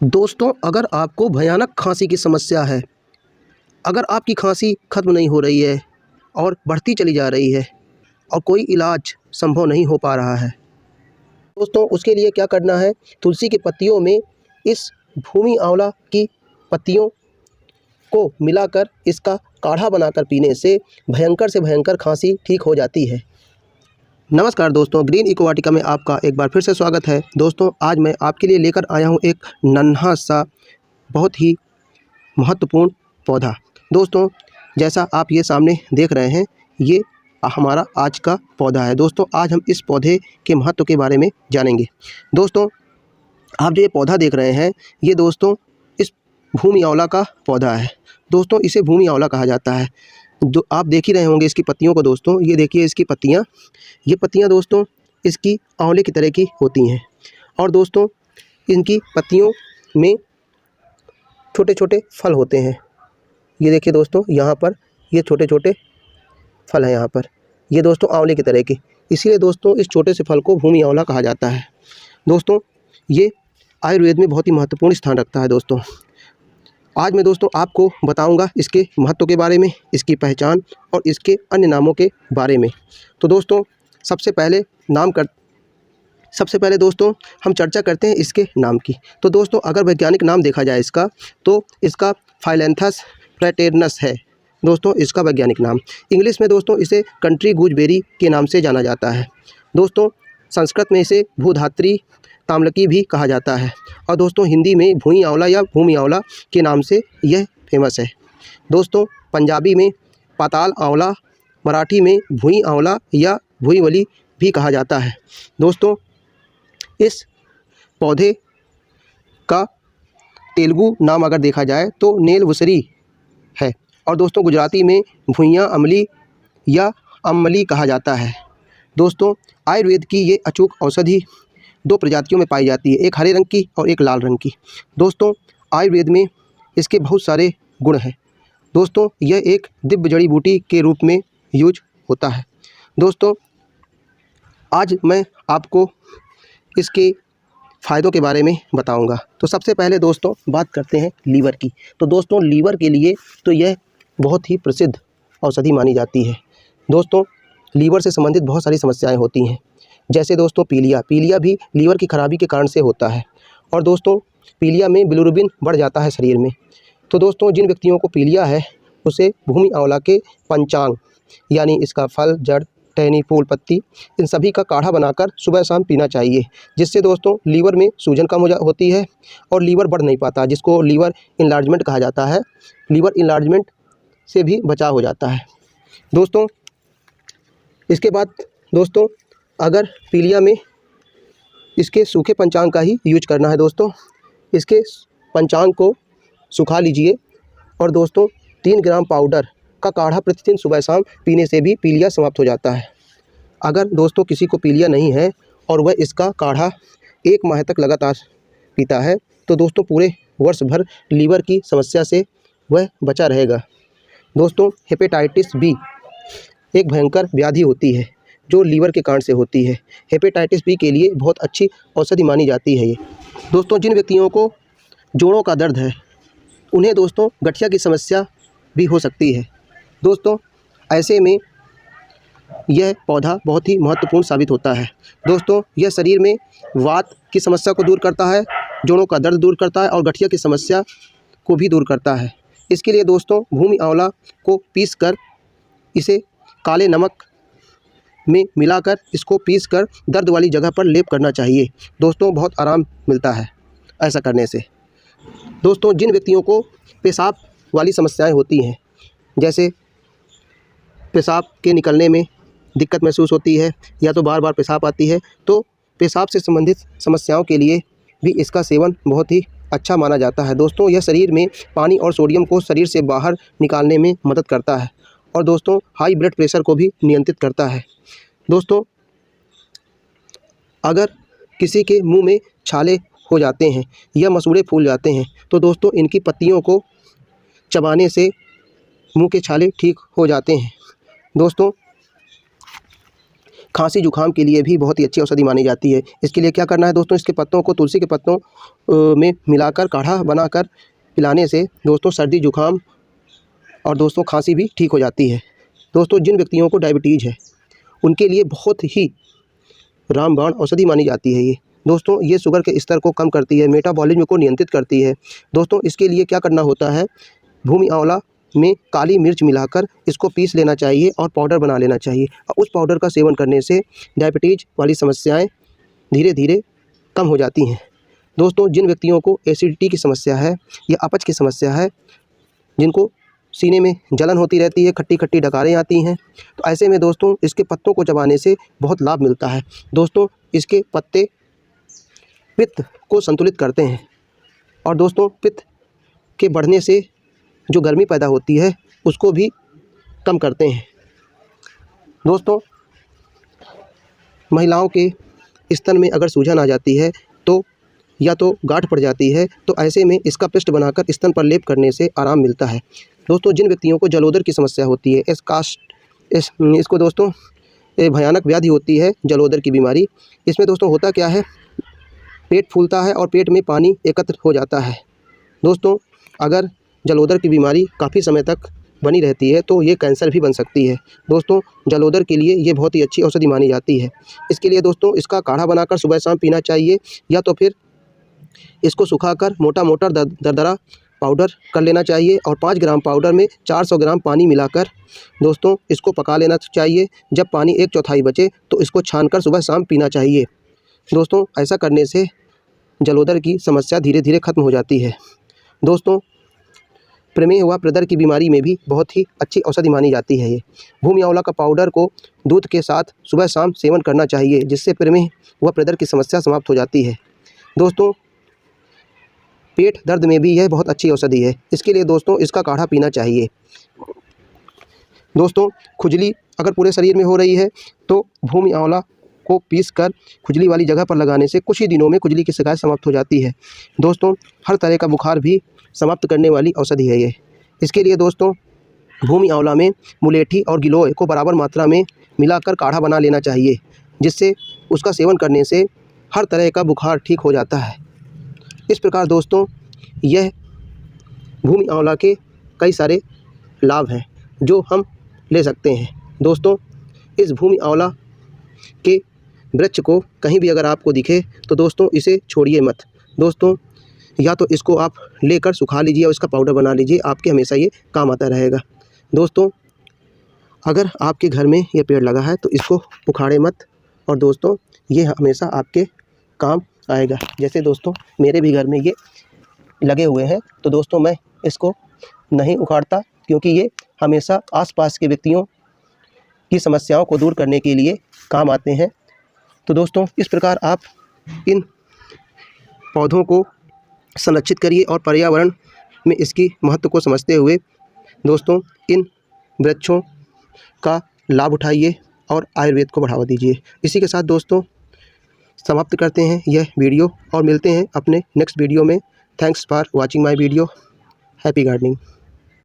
दोस्तों, अगर आपको भयानक खांसी की समस्या है, अगर आपकी खांसी ख़त्म नहीं हो रही है और बढ़ती चली जा रही है और कोई इलाज संभव नहीं हो पा रहा है, दोस्तों उसके लिए क्या करना है, तुलसी की पत्तियों में इस भूमि आंवला की पत्तियों को मिलाकर इसका काढ़ा बनाकर पीने से भयंकर से भयंकर खांसी ठीक हो जाती है। नमस्कार दोस्तों, ग्रीन इको वाटिका में आपका एक बार फिर से स्वागत है। दोस्तों, आज मैं आपके लिए लेकर आया हूं एक नन्हा सा बहुत ही महत्वपूर्ण पौधा। दोस्तों, जैसा आप ये सामने देख रहे हैं, ये हमारा आज का पौधा है। दोस्तों, आज हम इस पौधे के महत्व के बारे में जानेंगे। दोस्तों, आप जो ये पौधा देख रहे हैं, ये दोस्तों इस भूमि आंवला का पौधा है। दोस्तों, इसे भूमि आंवला कहा जाता है। जो आप देख ही रहे होंगे इसकी पत्तियों को। दोस्तों, ये देखिए इसकी पत्तियाँ, ये पत्तियाँ दोस्तों इसकी आंवले की तरह की होती हैं। और दोस्तों, इनकी पत्तियों में छोटे छोटे फल होते हैं। ये देखिए दोस्तों, यहाँ पर ये छोटे छोटे फल हैं यहाँ पर, ये दोस्तों आंवले की तरह के। इसीलिए दोस्तों इस छोटे से फल को भूमि आंवला कहा जाता है। दोस्तों, ये आयुर्वेद में बहुत ही महत्वपूर्ण स्थान रखता है। दोस्तों, आज मैं दोस्तों आपको बताऊंगा इसके महत्व के बारे में, इसकी पहचान और इसके अन्य नामों के बारे में। तो दोस्तों, सबसे पहले दोस्तों हम चर्चा करते हैं इसके नाम की। तो दोस्तों, अगर वैज्ञानिक नाम देखा जाए इसका, तो इसका फाइलेंथस फ्रैटर्नस है दोस्तों इसका वैज्ञानिक नाम। इंग्लिश में दोस्तों इसे कंट्री गूजबेरी के नाम से जाना जाता है। दोस्तों, संस्कृत में इसे भूधात्री ताम्लकी भी कहा जाता है। और दोस्तों हिंदी में भुई आंवला या भूमि आंवला के नाम से यह फेमस है। दोस्तों, पंजाबी में पाताल आंवला, मराठी में भुई आंवला या भुईवली भी कहा जाता है। दोस्तों, इस पौधे का तेलुगु नाम अगर देखा जाए तो नेलवुसरी है। और दोस्तों गुजराती में भुइयाँ अमली या अम्मली कहा जाता है। दोस्तों, आयुर्वेद की ये अचूक औषधि दो प्रजातियों में पाई जाती है, एक हरे रंग की और एक लाल रंग की। दोस्तों, आयुर्वेद में इसके बहुत सारे गुण हैं। दोस्तों, यह एक दिव्य जड़ी बूटी के रूप में यूज होता है। दोस्तों, आज मैं आपको इसके फ़ायदों के बारे में बताऊंगा। तो सबसे पहले दोस्तों बात करते हैं लीवर की। तो दोस्तों, लीवर के लिए तो यह बहुत ही प्रसिद्ध औषधि मानी जाती है। दोस्तों, लीवर से संबंधित बहुत सारी समस्याएं होती हैं, जैसे दोस्तों पीलिया भी लीवर की खराबी के कारण से होता है। और दोस्तों, पीलिया में बिलिरुबिन बढ़ जाता है शरीर में। तो दोस्तों, जिन व्यक्तियों को पीलिया है उसे भूमि आंवला के पंचांग यानी इसका फल, जड़, टहनी, फूल, पत्ती, इन सभी का काढ़ा बनाकर सुबह शाम पीना चाहिए, जिससे दोस्तों लीवर में सूजन कम होती है और लीवर बढ़ नहीं पाता, जिसको लीवर इनलार्जमेंट कहा जाता है। लीवर इनलार्जमेंट से भी बचाव हो जाता है। दोस्तों, इसके बाद दोस्तों अगर पीलिया में इसके सूखे पंचांग का ही यूज करना है, दोस्तों इसके पंचांग को सुखा लीजिए और दोस्तों 3 ग्राम पाउडर का काढ़ा प्रतिदिन सुबह शाम पीने से भी पीलिया समाप्त हो जाता है। अगर दोस्तों किसी को पीलिया नहीं है और वह इसका काढ़ा 1 माह तक लगातार पीता है, तो दोस्तों पूरे वर्ष भर लीवर की समस्या से वह बचा रहेगा। दोस्तों, हेपेटाइटिस बी एक भयंकर व्याधि होती है जो लीवर के कारण से होती है। हेपेटाइटिस बी के लिए बहुत अच्छी औषधि मानी जाती है ये। दोस्तों, जिन व्यक्तियों को जोड़ों का दर्द है उन्हें दोस्तों गठिया की समस्या भी हो सकती है। दोस्तों, ऐसे में यह पौधा बहुत ही महत्वपूर्ण साबित होता है। दोस्तों, यह शरीर में वात की समस्या को दूर करता है, जोड़ों का दर्द दूर करता है और गठिया की समस्या को भी दूर करता है। इसके लिए दोस्तों भूमि आंवला को पीसकर इसे काले नमक में मिलाकर इसको पीसकर दर्द वाली जगह पर लेप करना चाहिए। दोस्तों, बहुत आराम मिलता है ऐसा करने से। दोस्तों, जिन व्यक्तियों को पेशाब वाली समस्याएं होती हैं, जैसे पेशाब के निकलने में दिक्कत महसूस होती है या तो बार बार पेशाब आती है, तो पेशाब से संबंधित समस्याओं के लिए भी इसका सेवन बहुत ही अच्छा माना जाता है। दोस्तों, यह शरीर में पानी और सोडियम को शरीर से बाहर निकालने में मदद करता है और दोस्तों हाई ब्लड प्रेशर को भी नियंत्रित करता है। दोस्तों, अगर किसी के मुंह में छाले हो जाते हैं या मसूड़े फूल जाते हैं, तो दोस्तों इनकी पत्तियों को चबाने से मुंह के छाले ठीक हो जाते हैं। दोस्तों, खांसी जुकाम के लिए भी बहुत ही अच्छी औषधि मानी जाती है। इसके लिए क्या करना है दोस्तों, इसके पत्तों को तुलसी के पत्तों में मिलाकर काढ़ा बनाकर पिलाने से दोस्तों सर्दी जुकाम और दोस्तों खांसी भी ठीक हो जाती है। दोस्तों जिन व्यक्तियों को डायबिटीज़ है उनके लिए बहुत ही रामबाण औषधि मानी जाती है ये। दोस्तों ये शुगर के स्तर को कम करती है, मेटाबॉलिज्म को नियंत्रित करती है। दोस्तों इसके लिए क्या करना होता है, भूमि आंवला में काली मिर्च मिलाकर इसको पीस लेना चाहिए और पाउडर बना लेना चाहिए। और उस पाउडर का सेवन करने से डायबिटीज़ वाली समस्याएं धीरे धीरे कम हो जाती हैं। दोस्तों जिन व्यक्तियों को एसिडिटी की समस्या है या अपच की समस्या है, जिनको सीने में जलन होती रहती है, खट्टी खट्टी डकारें आती हैं, तो ऐसे में दोस्तों इसके पत्तों को चबाने से बहुत लाभ मिलता है। दोस्तों इसके पत्ते पित्त को संतुलित करते हैं और दोस्तों पित्त के बढ़ने से जो गर्मी पैदा होती है उसको भी कम करते हैं। दोस्तों महिलाओं के स्तन में अगर सूजन आ जाती है तो या तो गांठ पड़ जाती है, तो ऐसे में इसका पेस्ट बनाकर स्तन पर लेप करने से आराम मिलता है। दोस्तों जिन व्यक्तियों को जलोदर की समस्या होती है, इसको दोस्तों भयानक व्याधि होती है जलोदर की बीमारी। इसमें दोस्तों होता क्या है, पेट फूलता है और पेट में पानी एकत्र हो जाता है। दोस्तों अगर जलोदर की बीमारी काफ़ी समय तक बनी रहती है तो ये कैंसर भी बन सकती है। दोस्तों जलोदर के लिए ये बहुत ही अच्छी औषधि मानी जाती है। इसके लिए दोस्तों इसका काढ़ा बनाकर सुबह शाम पीना चाहिए, या तो फिर इसको सुखाकर मोटा मोटा दरदरा पाउडर कर लेना चाहिए और 5 ग्राम पाउडर में 400 ग्राम पानी मिलाकर दोस्तों इसको पका लेना चाहिए। जब पानी 1/4 बचे तो इसको छानकर सुबह शाम पीना चाहिए। दोस्तों ऐसा करने से जलोदर की समस्या धीरे धीरे खत्म हो जाती है। दोस्तों प्रमेह व प्रदर की बीमारी में भी बहुत ही अच्छी औषधि मानी जाती है ये। भूमि आंवला का पाउडर को दूध के साथ सुबह शाम सेवन करना चाहिए, जिससे प्रमेह व प्रदर की समस्या समाप्त हो जाती है। दोस्तों पेट दर्द में भी यह बहुत अच्छी औषधि है। इसके लिए दोस्तों इसका काढ़ा पीना चाहिए। दोस्तों खुजली अगर पूरे शरीर में हो रही है तो भूमि आंवला को पीसकर खुजली वाली जगह पर लगाने से कुछ ही दिनों में खुजली की शिकायत समाप्त हो जाती है। दोस्तों हर तरह का बुखार भी समाप्त करने वाली औषधि है ये। इसके लिए दोस्तों भूमि आंवला में मुलेठी और गिलोय को बराबर मात्रा में मिलाकर काढ़ा बना लेना चाहिए, जिससे उसका सेवन करने से हर तरह का बुखार ठीक हो जाता है। इस प्रकार दोस्तों यह भूमि आंवला के कई सारे लाभ हैं जो हम ले सकते हैं। दोस्तों इस भूमि आंवला के वृक्ष को कहीं भी अगर आपको दिखे तो दोस्तों इसे छोड़िए मत। दोस्तों या तो इसको आप लेकर सुखा लीजिए और इसका पाउडर बना लीजिए, आपके हमेशा ये काम आता रहेगा। दोस्तों अगर आपके घर में ये पेड़ लगा है तो इसको उखाड़े मत, और दोस्तों ये हमेशा आपके काम आएगा। जैसे दोस्तों मेरे भी घर में ये लगे हुए हैं, तो दोस्तों मैं इसको नहीं उखाड़ता, क्योंकि ये हमेशा आसपास के व्यक्तियों की समस्याओं को दूर करने के लिए काम आते हैं। तो दोस्तों इस प्रकार आप इन पौधों को संरक्षित करिए और पर्यावरण में इसकी महत्व को समझते हुए दोस्तों इन वृक्षों का लाभ उठाइए और आयुर्वेद को बढ़ावा दीजिए। इसी के साथ दोस्तों समाप्त करते हैं यह वीडियो और मिलते हैं अपने नेक्स्ट वीडियो में। Thanks for watching my video. Happy gardening.